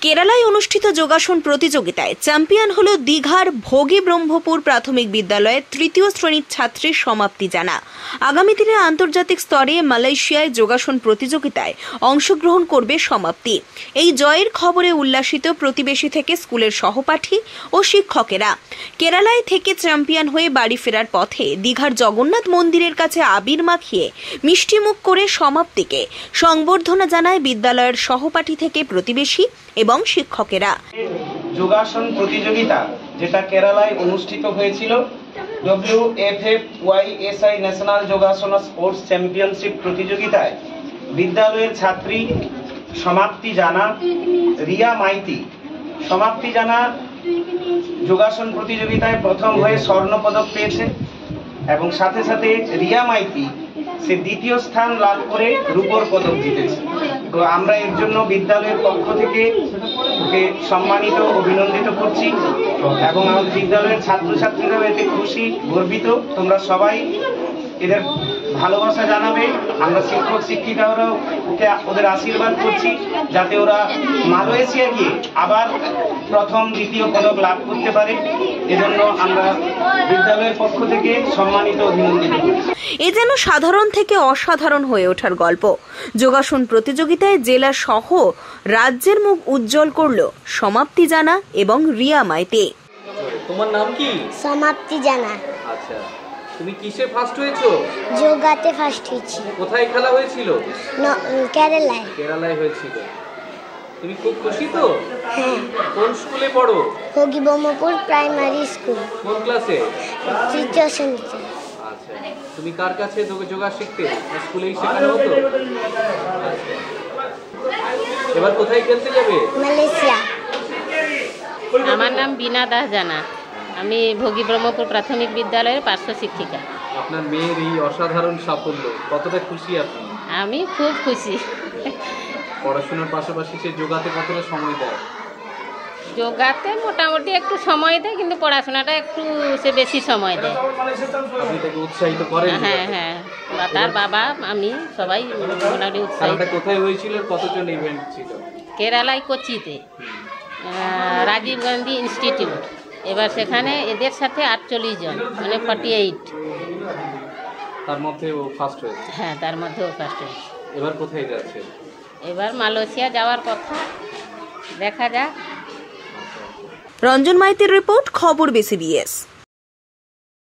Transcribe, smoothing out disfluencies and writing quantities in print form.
কেরালায় অনুষ্ঠিত যোগাসন প্রতিযোগিতায় চ্যাম্পিয়ন হল দীঘার ভোগী ব্রহ্মপুর প্রাথমিক বিদ্যালয়ের তৃতীয় শ্রেণীর ছাত্রীর সমাপ্তি জানা। আগামী দিনে আন্তর্জাতিক স্তরে মালয়েশিয়ায় যোগাসন প্রতিযোগিতায় অংশগ্রহণ করবে সমাপ্তি। এই জয়ের খবরে উল্লাসিত প্রতিবেশী থেকে স্কুলের সহপাঠী ও শিক্ষকেরা। কেরালায় থেকে চ্যাম্পিয়ন হয়ে বাড়ি ফেরার পথে দীঘার জগন্নাথ মন্দিরের কাছে আবির মাখিয়ে মিষ্টিমুখ করে সমাপ্তিকে সংবর্ধনা জানায় বিদ্যালয়ের সহপাঠী থেকে প্রতিবেশী এবং শিক্ষকেরা। যোগাসন প্রতিযোগিতা যেটা কেরালায় অনুষ্ঠিত হয়েছিল, WFFYSI ন্যাশনাল যোগাসন স্পোর্টস চ্যাম্পিয়নশিপ প্রতিযোগিতায় বিদ্যালয়ের ছাত্রী সমাপ্তি জানা রিয়া মাইতি সমাপ্তি জানা যোগাসন প্রতিযোগিতায় প্রথম হয়ে স্বর্ণপদক পেয়েছে এবং সাথে সাথে রিয়া মাইতি সে দ্বিতীয় স্থান লাভ করে রূপোর পদক জিতেছে। তো আমরা এর জন্য বিদ্যালয়ের পক্ষ থেকে ওকে সম্মানিত অভিনন্দিত করছি এবং আমাদের বিদ্যালয়ের ছাত্রছাত্রীরাও এতে খুশি গর্বিত। তোমরা সবাই এদের ভালোবাসা জানাবে। আমরা শিক্ষক শিক্ষিকারাও ওদের আশীর্বাদ করছি যাতে ওরা মালয়েশিয়া গিয়ে আবার প্রথম দ্বিতীয় পদক লাভ করতে পারে। এজন্য আমরা বিদ্যালয়ের পক্ষ থেকে সম্মানিত অভিনন্দিত করছি। এ যেন সাধারণ থেকে অসাধারণ হয়ে ওঠার গল্প। যোগাসন প্রতিযোগিতায় জেলা সহ রাজ্যের মুখ উজ্জ্বল করল সমাপ্তি জানা এবং রিয়া মাইতি। তোমার নাম কি? সমাপ্তি জানা। আচ্ছা, তুমি কিসে ফার্স্ট হয়েছো? যোগাতে ফার্স্ট হয়েছি। কোথায় খেলা হয়েছিল? কেরালায়। কেরালায় হয়েছিল। তুমি খুব খুশি তো? হ্যাঁ। কোন স্কুলে পড়ো? ভোগী ব্রহ্মপুর প্রাইমারি স্কুল। কোন ক্লাসে? তৃতীয় শ্রেণীতে। আচ্ছা, তুমি কার কাছে যোগা শিখতে? স্কুলেই শেখানো হতো? এবার কোথায় খেলতে যাবে? মালয়েশিয়া। আমার নাম বিনা দাস জানা। আমি ভোগী ব্রহ্মপুর প্রাথমিক বিদ্যালয়ের পার্শ্ব শিক্ষিকা। আপনার মেয়ের এই অসাধারণ সাফল্য, কতটা খুশি আপনি? আমি খুব খুশি। পড়াশোনার পাশাপাশি সে যোগাতে কতটা সময় দেয়? যোগাতে মোটামুটি একটু সময় দেয়, কিন্তু পড়াশোনাটা একটু সে বেশি সময় দেয়। আপনি তাকে উৎসাহিত করেন? হ্যাঁ হ্যাঁ, তার বাবা আমি সবাই মোটামুটি উৎসাহিত। কোথায় হয়েছিল? কতজন ইভেন্ট ছিল? কেরালায় কোচিতে, রাজীব গান্ধী ইনস্টিটিউট। এবার সেখানে এদের সাথে 48 জন, মানে 48। তার মধ্যে ও ফার্স্ট হয়েছে? হ্যাঁ, তার মধ্যে ও ফার্স্ট হয়েছে। এবার কোথায় যাচ্ছে? এবার মালয়েশিয়া যাওয়ার কথা, দেখা যাক। রঞ্জন মাইতির রিপোর্ট, খবর BCBS।